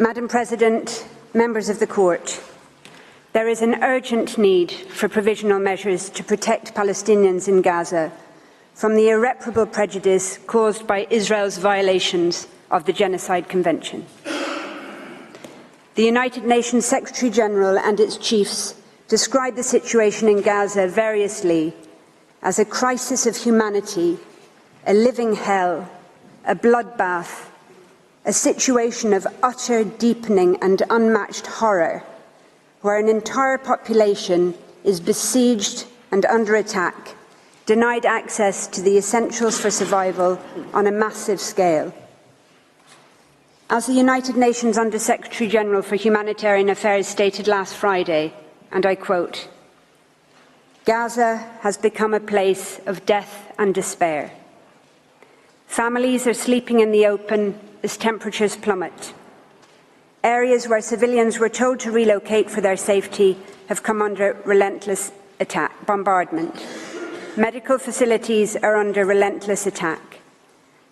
Madam President, members of the Court, there is an urgent need for provisional measures to protect Palestinians in Gaza from the irreparable prejudice caused by Israel's violations of the Genocide Convention. The United Nations Secretary-General and its chiefs describe the situation in Gaza variously as a crisis of humanity, a living hell, a bloodbath, a situation of utter, deepening and unmatched horror, where an entire population is besieged and under attack, denied access to the essentials for survival on a massive scale. As the United Nations Under-Secretary-General for Humanitarian Affairs stated last Friday, and I quote, "Gaza has become a place of death and despair. Families are sleeping in the open as temperatures plummet. Areas where civilians were told to relocate for their safety have come under relentless bombardment. Medical facilities are under relentless attack.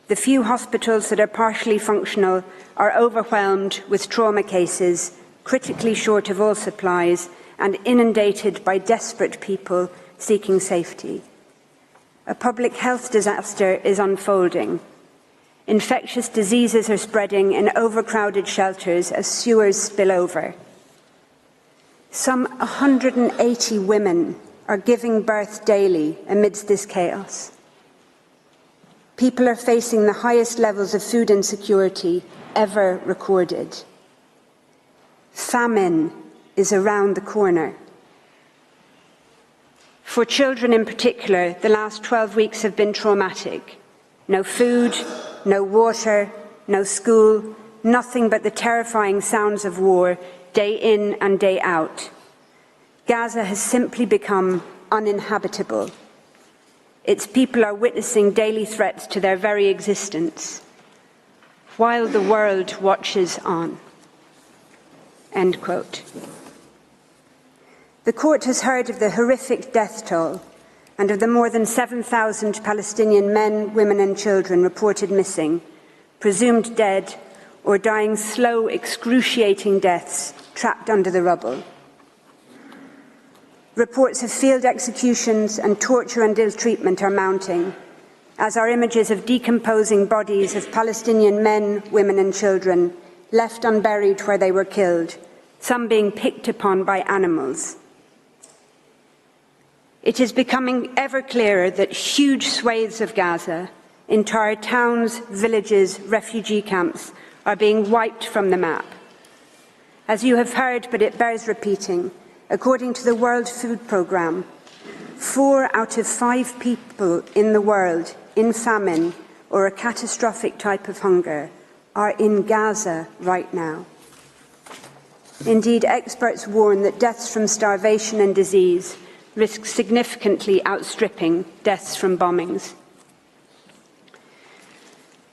The few hospitals that are partially functional are overwhelmed with trauma cases, critically short of all supplies, and inundated by desperate people seeking safety. A public health disaster is unfolding. Infectious diseases are spreading in overcrowded shelters as sewers spill over. Some 180 women are giving birth daily amidst this chaos. People are facing the highest levels of food insecurity ever recorded. Famine is around the corner. For children in particular, the last 12 weeks have been traumatic. No food, no water, no school, nothing but the terrifying sounds of war, day in and day out. Gaza has simply become uninhabitable. Its people are witnessing daily threats to their very existence, while the world watches on." End quote. The Court has heard of the horrific death toll and of the more than 7,000 Palestinian men, women and children reported missing, presumed dead or dying slow, excruciating deaths trapped under the rubble. Reports of field executions and torture and ill-treatment are mounting, as are images of decomposing bodies of Palestinian men, women and children left unburied where they were killed, some being picked upon by animals. It is becoming ever clearer that huge swathes of Gaza, entire towns, villages, refugee camps, are being wiped from the map. As you have heard, but it bears repeating, according to the World Food Programme, 4 out of 5 people in the world in famine or a catastrophic type of hunger are in Gaza right now. Indeed, experts warn that deaths from starvation and disease risk significantly outstripping deaths from bombings.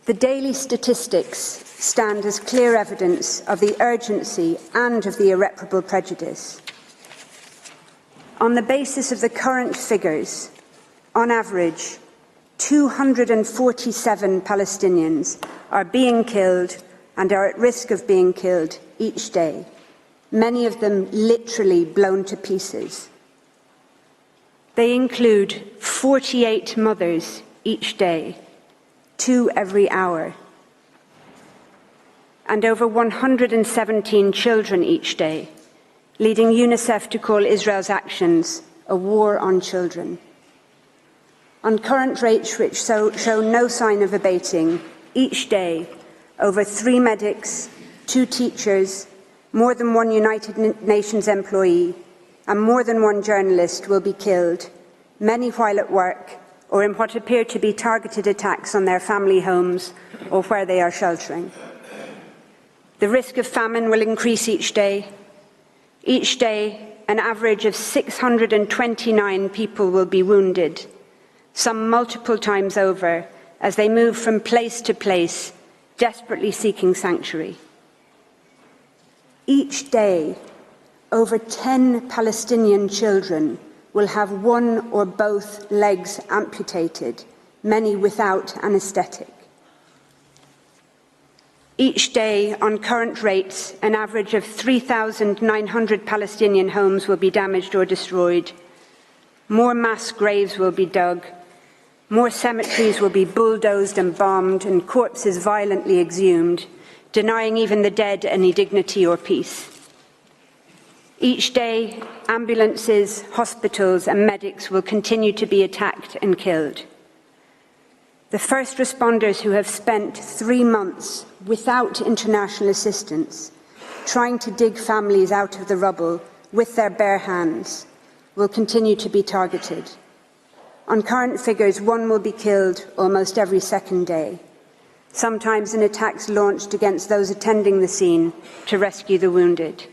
The daily statistics stand as clear evidence of the urgency and of the irreparable prejudice. On the basis of the current figures, on average, 247 Palestinians are being killed and are at risk of being killed each day, many of them literally blown to pieces. They include 48 mothers each day, 2 every hour, and over 117 children each day, leading UNICEF to call Israel's actions a war on children. On current rates which show no sign of abating, each day, over 3 medics, 2 teachers, more than 1 United Nations employee, and more than 1 journalist will be killed, many while at work or in what appear to be targeted attacks on their family homes or where they are sheltering. The risk of famine will increase each day. Each day, an average of 629 people will be wounded, some multiple times over, as they move from place to place, desperately seeking sanctuary. Each day, over 10 Palestinian children will have 1 or both legs amputated, many without anaesthetic. Each day, on current rates, an average of 3,900 Palestinian homes will be damaged or destroyed. More mass graves will be dug. More cemeteries will be bulldozed and bombed and corpses violently exhumed, denying even the dead any dignity or peace. Each day, ambulances, hospitals and medics will continue to be attacked and killed. The first responders who have spent 3 months without international assistance, trying to dig families out of the rubble with their bare hands, will continue to be targeted. On current figures, one will be killed almost every second day, sometimes in attacks launched against those attending the scene to rescue the wounded.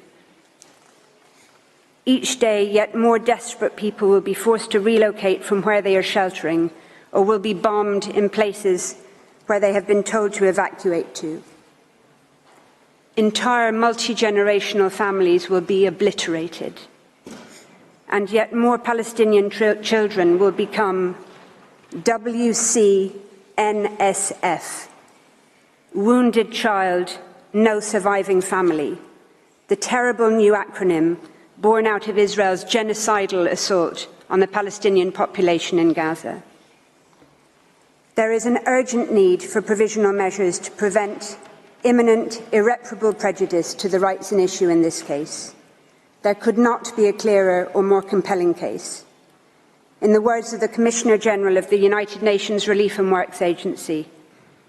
Each day, yet more desperate people will be forced to relocate from where they are sheltering, or will be bombed in places where they have been told to evacuate to. Entire multi-generational families will be obliterated, and yet more Palestinian children will become WCNSF, Wounded Child, No Surviving Family, the terrible new acronym born out of Israel's genocidal assault on the Palestinian population in Gaza. There is an urgent need for provisional measures to prevent imminent, irreparable prejudice to the rights in issue in this case. There could not be a clearer or more compelling case. In the words of the Commissioner General of the United Nations Relief and Works Agency,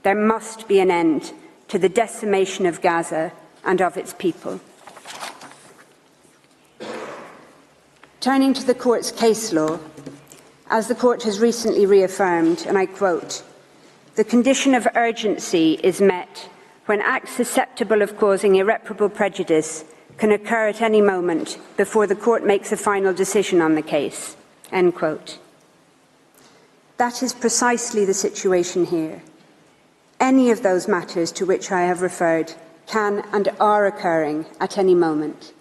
there must be an end to the decimation of Gaza and of its people. Turning to the Court's case law, as the Court has recently reaffirmed, and I quote, "The condition of urgency is met when acts susceptible of causing irreparable prejudice can occur at any moment before the Court makes a final decision on the case." End quote. That is precisely the situation here. Any of those matters to which I have referred can and are occurring at any moment.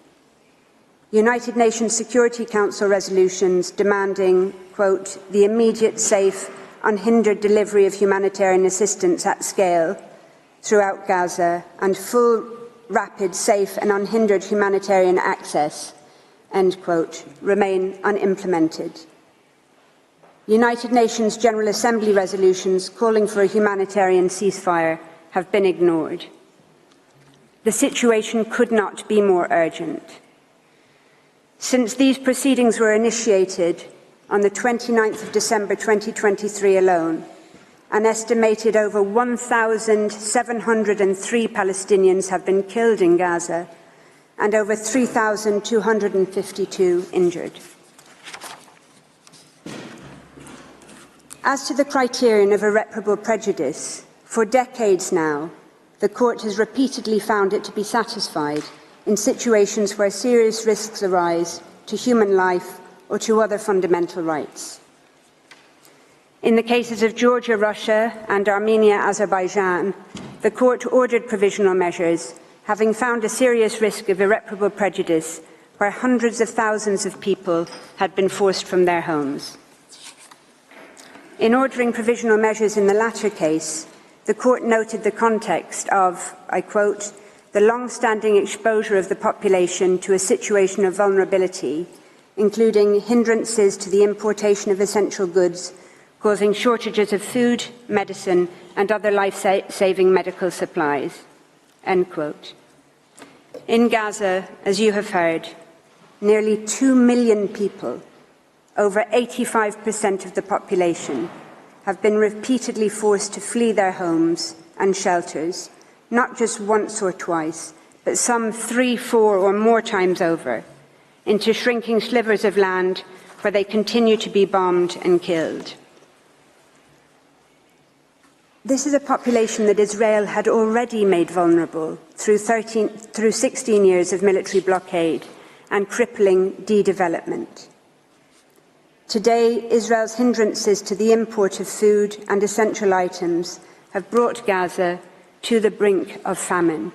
United Nations Security Council resolutions demanding, quote, "the immediate, safe, unhindered delivery of humanitarian assistance at scale throughout Gaza and full, rapid, safe and unhindered humanitarian access," end quote, remain unimplemented. United Nations General Assembly resolutions calling for a humanitarian ceasefire have been ignored. The situation could not be more urgent. Since these proceedings were initiated on the 29th of December 2023 alone, an estimated over 1,703 Palestinians have been killed in Gaza and over 3,252 injured. As to the criterion of irreparable prejudice, for decades now, the Court has repeatedly found it to be satisfied in situations where serious risks arise to human life or to other fundamental rights. In the cases of Georgia, Russia and Armenia, Azerbaijan, the Court ordered provisional measures, having found a serious risk of irreparable prejudice where hundreds of thousands of people had been forced from their homes. In ordering provisional measures in the latter case, the Court noted the context of, I quote, "the long-standing exposure of the population to a situation of vulnerability, including hindrances to the importation of essential goods, causing shortages of food, medicine and other life-saving medical supplies," end quote. In Gaza, as you have heard, nearly 2 million people, over 85% of the population, have been repeatedly forced to flee their homes and shelters, not just once or twice, but some 3, 4 or more times over, into shrinking slivers of land where they continue to be bombed and killed. This is a population that Israel had already made vulnerable through 16 years of military blockade and crippling de-development. Today, Israel's hindrances to the import of food and essential items have brought Gaza to the brink of famine,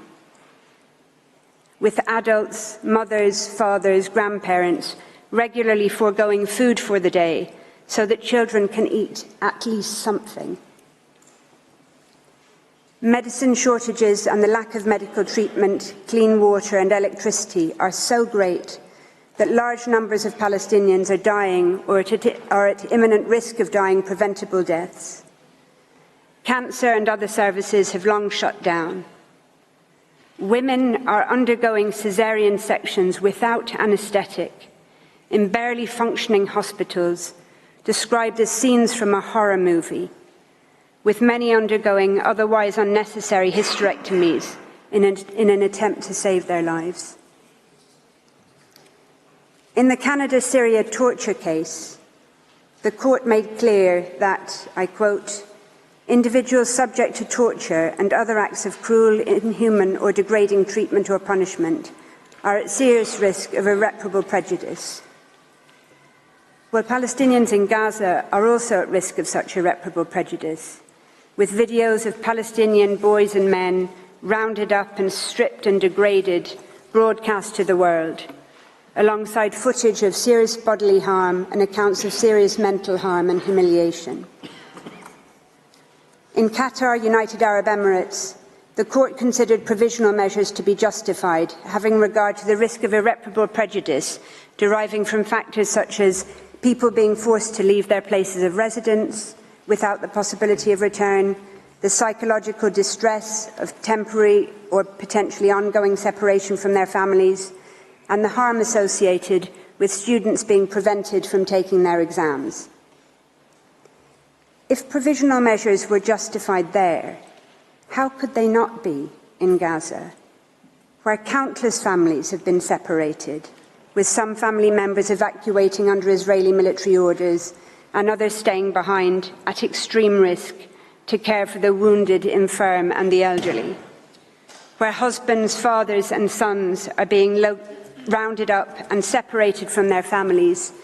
with adults, mothers, fathers, grandparents regularly foregoing food for the day so that children can eat at least something. Medicine shortages and the lack of medical treatment, clean water and electricity are so great that large numbers of Palestinians are dying or are at imminent risk of dying preventable deaths. Cancer and other services have long shut down. Women are undergoing caesarean sections without anaesthetic in barely functioning hospitals, described as scenes from a horror movie, with many undergoing otherwise unnecessary hysterectomies in an attempt to save their lives. In the Canada-Syria torture case, the court made clear that, I quote, individuals subject to torture and other acts of cruel, inhuman or degrading treatment or punishment are at serious risk of irreparable prejudice. Well, Palestinians in Gaza are also at risk of such irreparable prejudice, with videos of Palestinian boys and men rounded up and stripped and degraded broadcast to the world, alongside footage of serious bodily harm and accounts of serious mental harm and humiliation. In Qatar, United Arab Emirates, the court considered provisional measures to be justified, having regard to the risk of irreparable prejudice deriving from factors such as people being forced to leave their places of residence without the possibility of return, the psychological distress of temporary or potentially ongoing separation from their families, and the harm associated with students being prevented from taking their exams. If provisional measures were justified there, how could they not be in Gaza, where countless families have been separated, with some family members evacuating under Israeli military orders and others staying behind at extreme risk to care for the wounded, infirm and the elderly, where husbands, fathers and sons are being rounded up and separated from their families,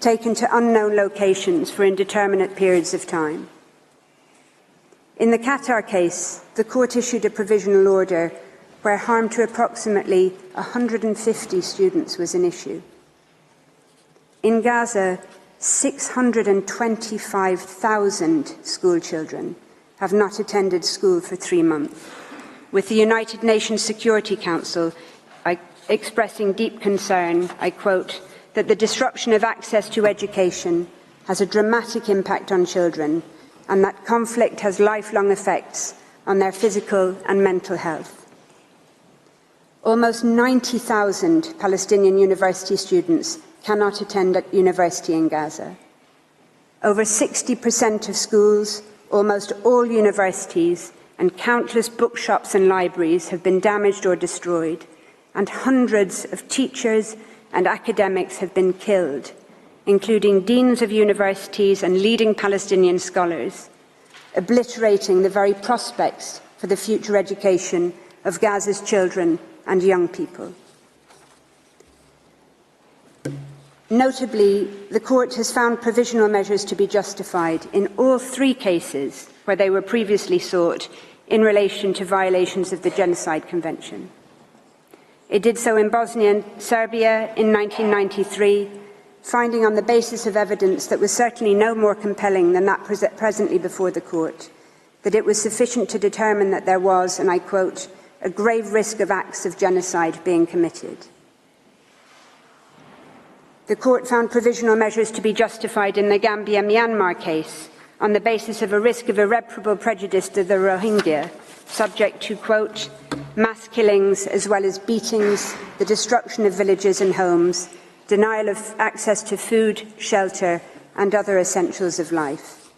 taken to unknown locations for indeterminate periods of time. In the Qatar case, the court issued a provisional order where harm to approximately 150 students was an issue. In Gaza, 625,000 school children have not attended school for 3 months, with the United Nations Security Council expressing deep concern, I quote, that the disruption of access to education has a dramatic impact on children and that conflict has lifelong effects on their physical and mental health. Almost 90,000 Palestinian university students cannot attend at university in Gaza. Over 60% of schools, almost all universities, and countless bookshops and libraries have been damaged or destroyed, and hundreds of teachers and academics have been killed, including deans of universities and leading Palestinian scholars, obliterating the very prospects for the future education of Gaza's children and young people. Notably, the court has found provisional measures to be justified in all 3 cases where they were previously sought in relation to violations of the Genocide Convention. It did so in Bosnia and Serbia in 1993, finding on the basis of evidence that was certainly no more compelling than that presently before the court, that it was sufficient to determine that there was, and I quote, a grave risk of acts of genocide being committed. The court found provisional measures to be justified in the Gambia-Myanmar case on the basis of a risk of irreparable prejudice to the Rohingya, subject to, quote, mass killings as well as beatings, the destruction of villages and homes, denial of access to food, shelter, and other essentials of life.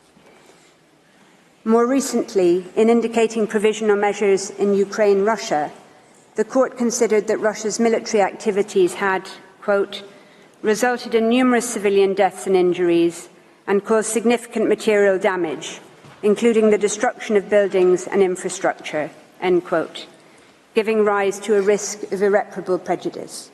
More recently, in indicating provisional measures in Ukraine-Russia, the court considered that Russia's military activities had, quote, resulted in numerous civilian deaths and injuries and caused significant material damage, including the destruction of buildings and infrastructure, end quote, giving rise to a risk of irreparable prejudice.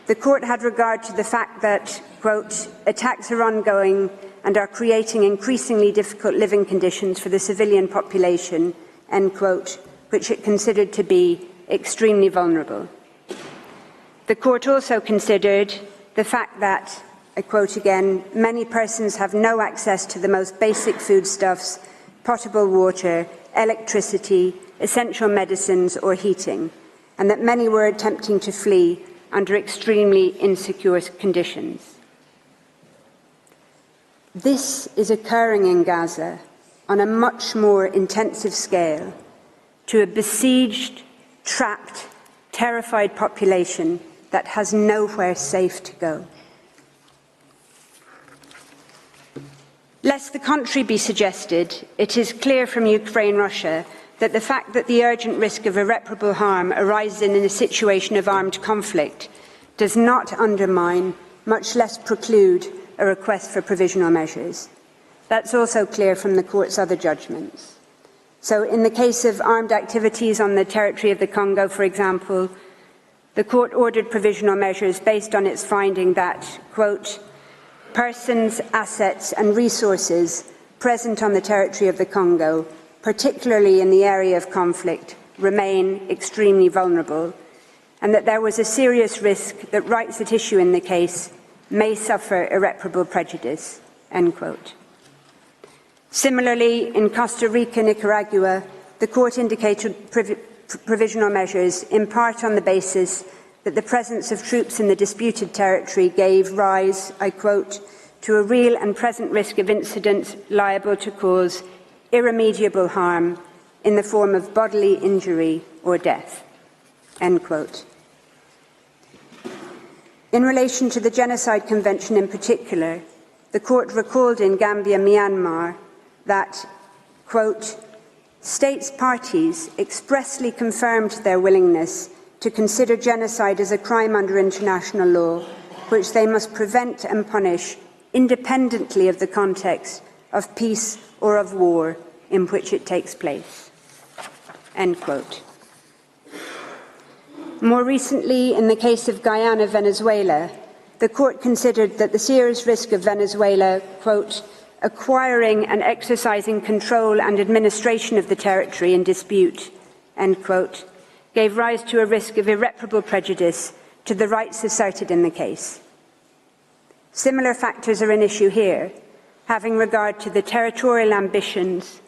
The court had regard to the fact that, quote, attacks are ongoing and are creating increasingly difficult living conditions for the civilian population, end quote, which it considered to be extremely vulnerable. The court also considered the fact that, I quote again, many persons have no access to the most basic foodstuffs, potable water, electricity, essential medicines or heating, and that many were attempting to flee under extremely insecure conditions. This is occurring in Gaza on a much more intensive scale to a besieged, trapped, terrified population that has nowhere safe to go. Lest the contrary be suggested, it is clear from Ukraine-Russia that the fact that the urgent risk of irreparable harm arises in a situation of armed conflict does not undermine, much less preclude, a request for provisional measures. That's also clear from the Court's other judgments. So in the case of armed activities on the territory of the Congo, for example, the Court ordered provisional measures based on its finding that, quote, persons, assets and resources present on the territory of the Congo, particularly in the area of conflict, remain extremely vulnerable, and that there was a serious risk that rights at issue in the case may suffer irreparable prejudice, end quote. Similarly, in Costa Rica, Nicaragua, the Court indicated provisional measures in part on the basis that the presence of troops in the disputed territory gave rise, I quote, to a real and present risk of incidents liable to cause irremediable harm in the form of bodily injury or death, end quote. In relation to the Genocide Convention in particular, the Court recalled in Gambia, Myanmar, that, quote, states parties expressly confirmed their willingness to consider genocide as a crime under international law, which they must prevent and punish independently of the context of peace or of war in which it takes place, end quote. More recently, in the case of Guyana, Venezuela, the Court considered that the serious risk of Venezuela, quote, acquiring and exercising control and administration of the territory in dispute, end quote, gave rise to a risk of irreparable prejudice to the rights asserted in the case. Similar factors are an issue here, having regard to the territorial ambitions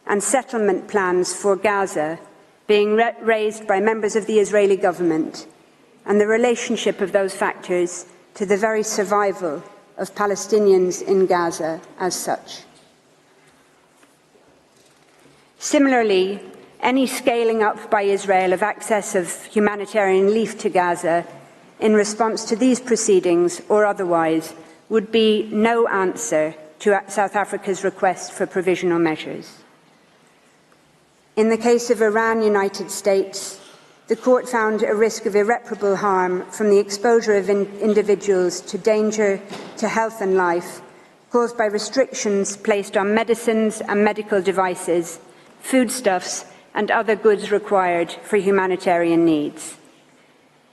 and settlement plans for Gaza being raised by members of the Israeli government, and the relationship of those factors to the very survival of Palestinians in Gaza as such. Similarly, any scaling up by Israel of access of humanitarian relief to Gaza in response to these proceedings or otherwise would be no answer to South Africa's request for provisional measures. In the case of Iran, United States, the Court found a risk of irreparable harm from the exposure of individuals to danger to health and life caused by restrictions placed on medicines and medical devices, foodstuffs and other goods required for humanitarian needs.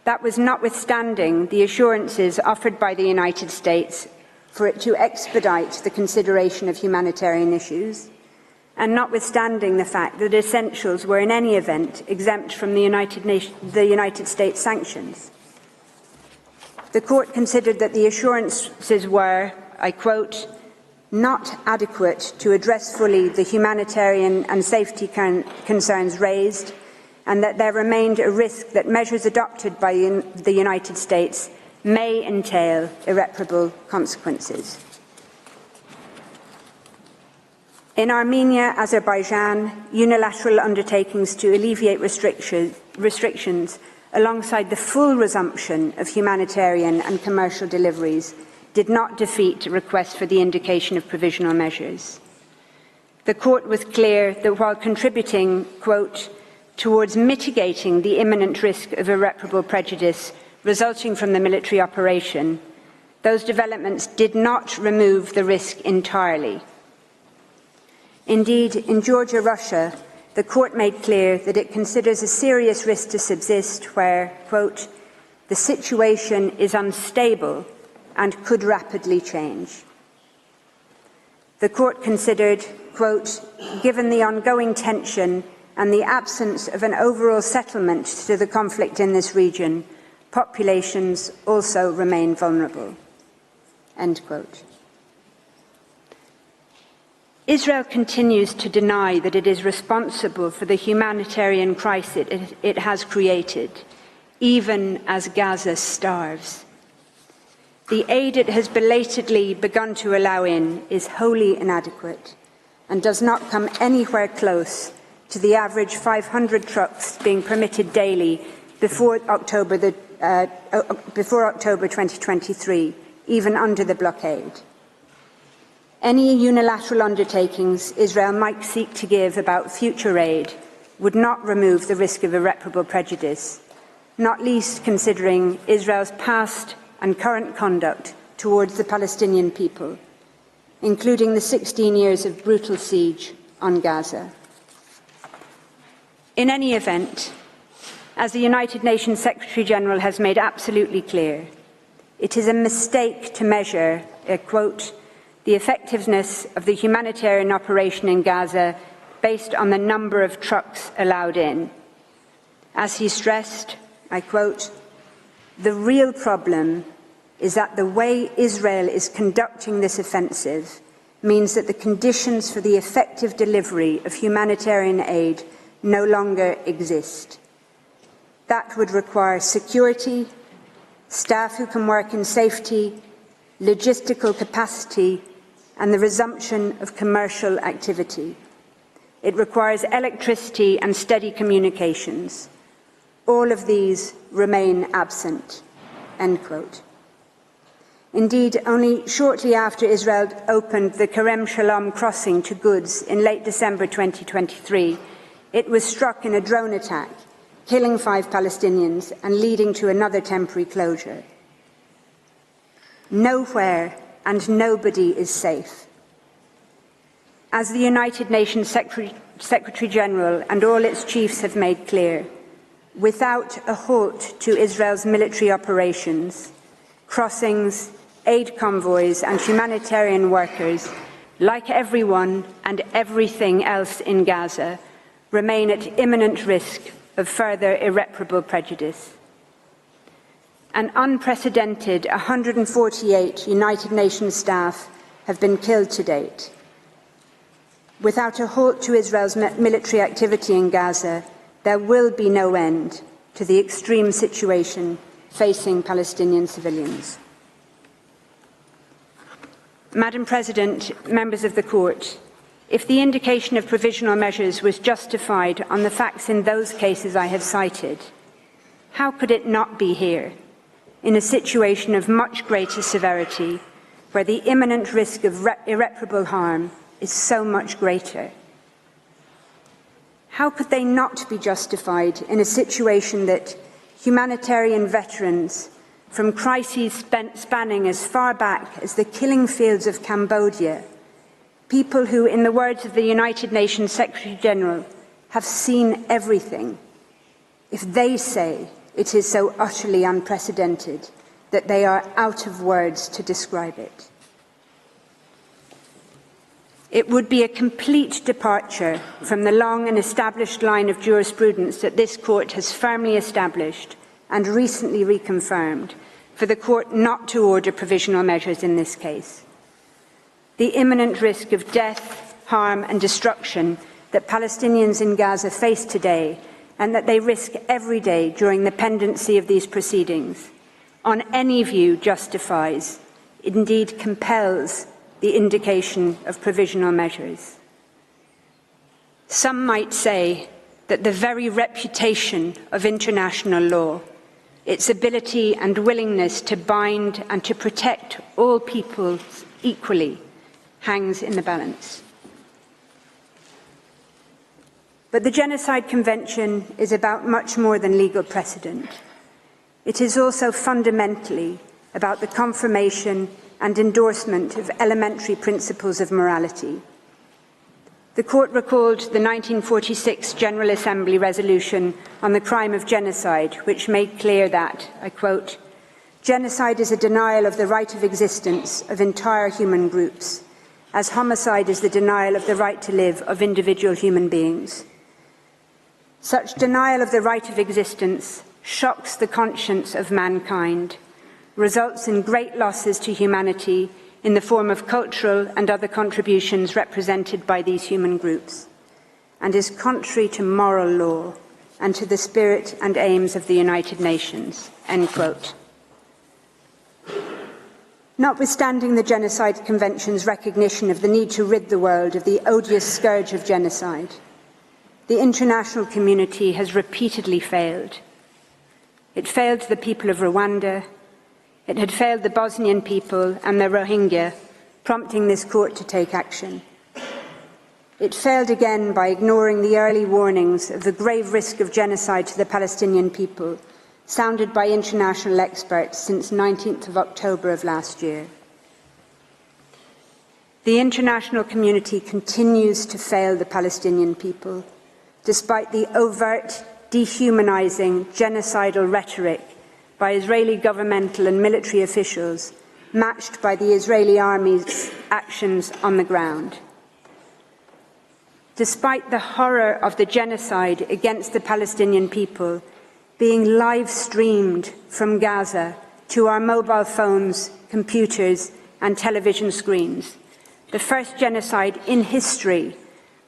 That was notwithstanding the assurances offered by the United States for it to expedite the consideration of humanitarian issues, and notwithstanding the fact that essentials were in any event exempt from the United States sanctions. The Court considered that the assurances were, I quote, not adequate to address fully the humanitarian and safety concerns raised, and that there remained a risk that measures adopted by the United States may entail irreparable consequences. In Armenia, Azerbaijan, unilateral undertakings to alleviate restrictions alongside the full resumption of humanitarian and commercial deliveries did not defeat requests for the indication of provisional measures. The Court was clear that while contributing, quote, towards mitigating the imminent risk of irreparable prejudice resulting from the military operation, those developments did not remove the risk entirely. Indeed, in Georgia, Russia, the Court made clear that it considers a serious risk to subsist where, quote, the situation is unstable and could rapidly change. The Court considered, quote, given the ongoing tension and the absence of an overall settlement to the conflict in this region, populations also remain vulnerable, end quote. Israel continues to deny that it is responsible for the humanitarian crisis it has created, even as Gaza starves. The aid it has belatedly begun to allow in is wholly inadequate and does not come anywhere close to the average 500 trucks being permitted daily before October 2023, even under the blockade. Any unilateral undertakings Israel might seek to give about future aid would not remove the risk of irreparable prejudice, not least considering Israel's past and current conduct towards the Palestinian people, including the 16 years of brutal siege on Gaza. In any event, as the United Nations Secretary-General has made absolutely clear, it is a mistake to measure, quote, the effectiveness of the humanitarian operation in Gaza based on the number of trucks allowed in. As he stressed, I quote, the real problem is that the way Israel is conducting this offensive means that the conditions for the effective delivery of humanitarian aid no longer exist. That would require security, staff who can work in safety, logistical capacity, and the resumption of commercial activity. It requires electricity and steady communications. All of these remain absent, end quote. Indeed, only shortly after Israel opened the Kerem Shalom crossing to goods in late December 2023, it was struck in a drone attack, killing 5 Palestinians and leading to another temporary closure. Nowhere and nobody is safe. As the United Nations Secretary-General and all its chiefs have made clear, without a halt to Israel's military operations, crossings, aid convoys and humanitarian workers, like everyone and everything else in Gaza, remain at imminent risk of further irreparable prejudice. An unprecedented 148 United Nations staff have been killed to date. Without a halt to Israel's military activity in Gaza, there will be no end to the extreme situation facing Palestinian civilians. Madam President, members of the Court, if the indication of provisional measures was justified on the facts in those cases I have cited, how could it not be here, in a situation of much greater severity, where the imminent risk of irreparable harm is so much greater? How could they not be justified in a situation that humanitarian veterans from crises spanning as far back as the killing fields of Cambodia, people who, in the words of the United Nations Secretary-General, have seen everything, if they say it is so utterly unprecedented that they are out of words to describe it? It would be a complete departure from the long and established line of jurisprudence that this Court has firmly established and recently reconfirmed for the Court not to order provisional measures in this case. The imminent risk of death, harm and destruction that Palestinians in Gaza face today and that they risk every day during the pendency of these proceedings, on any view justifies, indeed compels, the indication of provisional measures. Some might say that the very reputation of international law, its ability and willingness to bind and to protect all peoples equally, hangs in the balance. But the Genocide Convention is about much more than legal precedent. It is also fundamentally about the confirmation and endorsement of elementary principles of morality. The Court recalled the 1946 General Assembly resolution on the crime of genocide, which made clear that, I quote, genocide is a denial of the right of existence of entire human groups, as homicide is the denial of the right to live of individual human beings. Such denial of the right of existence shocks the conscience of mankind, results in great losses to humanity, in the form of cultural and other contributions represented by these human groups, and is contrary to moral law and to the spirit and aims of the United Nations." End quote. Notwithstanding the Genocide Convention's recognition of the need to rid the world of the odious scourge of genocide, the international community has repeatedly failed. It failed the people of Rwanda, it had failed the Bosnian people and the Rohingya, prompting this court to take action. It failed again by ignoring the early warnings of the grave risk of genocide to the Palestinian people, sounded by international experts since 19th of October of last year. The international community continues to fail the Palestinian people, despite the overt, dehumanizing, genocidal rhetoric by Israeli governmental and military officials, matched by the Israeli army's actions on the ground. Despite the horror of the genocide against the Palestinian people being live-streamed from Gaza to our mobile phones, computers and television screens, the first genocide in history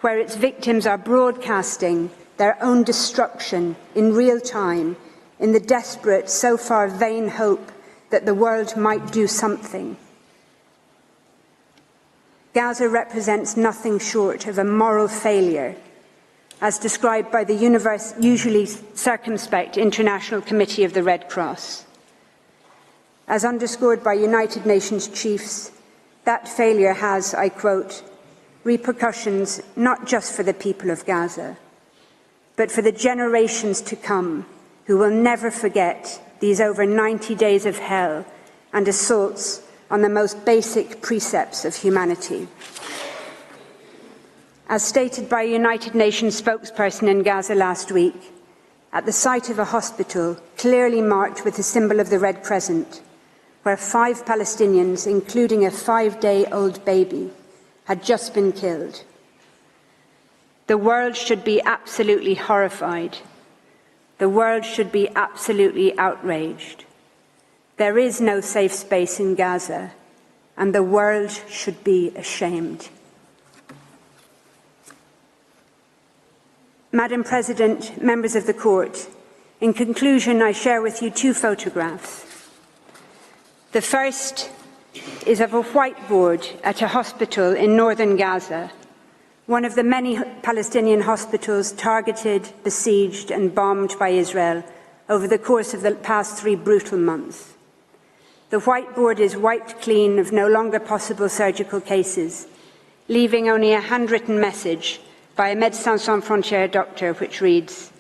where its victims are broadcasting their own destruction in real time in the desperate, so far vain hope that the world might do something. Gaza represents nothing short of a moral failure, as described by the usually circumspect International Committee of the Red Cross. As underscored by United Nations chiefs, that failure has, I quote, repercussions not just for the people of Gaza, but for the generations to come who will never forget these over 90 days of hell and assaults on the most basic precepts of humanity. As stated by a United Nations spokesperson in Gaza last week, at the site of a hospital clearly marked with the symbol of the Red Crescent, where 5 Palestinians, including a 5-day-old baby, had just been killed. The world should be absolutely horrified. The world should be absolutely outraged. There is no safe space in Gaza, and the world should be ashamed. Madam President, members of the Court, in conclusion, I share with you 2 photographs. The first is of a whiteboard at a hospital in northern Gaza, one of the many Palestinian hospitals targeted, besieged and bombed by Israel over the course of the past 3 brutal months. The whiteboard is wiped clean of no longer possible surgical cases, leaving only a handwritten message by a Médecins Sans Frontières doctor which reads,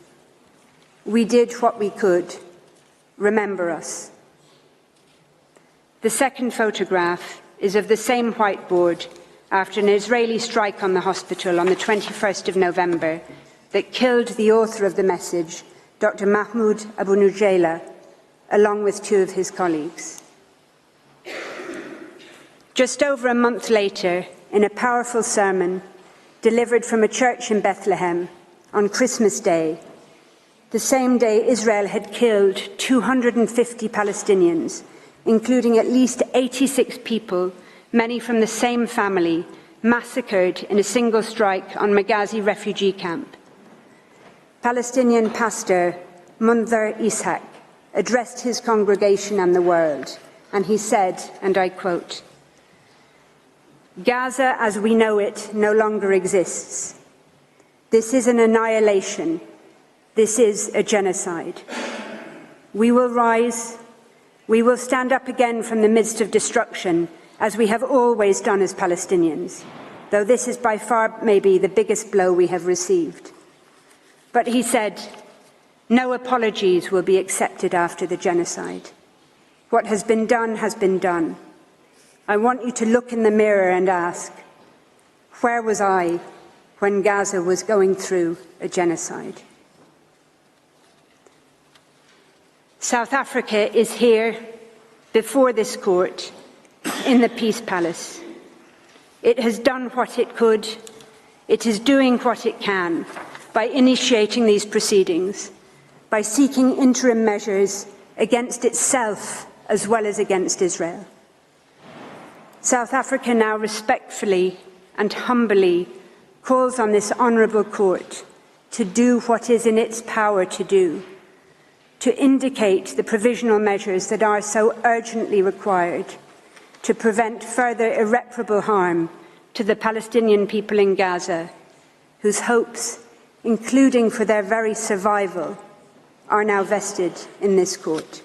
"We did what we could. Remember us." The second photograph is of the same whiteboard after an Israeli strike on the hospital on the 21st of November that killed the author of the message, Dr. Mahmoud Abu Nujayla, along with 2 of his colleagues. Just over a month later, in a powerful sermon delivered from a church in Bethlehem on Christmas Day, the same day Israel had killed 250 Palestinians, including at least 86 people, many from the same family, massacred in a single strike on Maghazi refugee camp. Palestinian pastor Mundhir Ishaq addressed his congregation and the world, and he said, and I quote, "Gaza as we know it no longer exists. This is an annihilation. This is a genocide. We will rise. We will stand up again from the midst of destruction, as we have always done as Palestinians, though this is by far maybe the biggest blow we have received." But he said, "No apologies will be accepted after the genocide. What has been done has been done. I want you to look in the mirror and ask, where was I when Gaza was going through a genocide?" South Africa is here, before this court, in the Peace Palace. It has done what it could. It is doing what it can by initiating these proceedings, by seeking interim measures against itself as well as against Israel. South Africa now respectfully and humbly calls on this honourable court to do what is in its power to do, to indicate the provisional measures that are so urgently required to prevent further irreparable harm to the Palestinian people in Gaza, whose hopes, including for their very survival, are now vested in this court.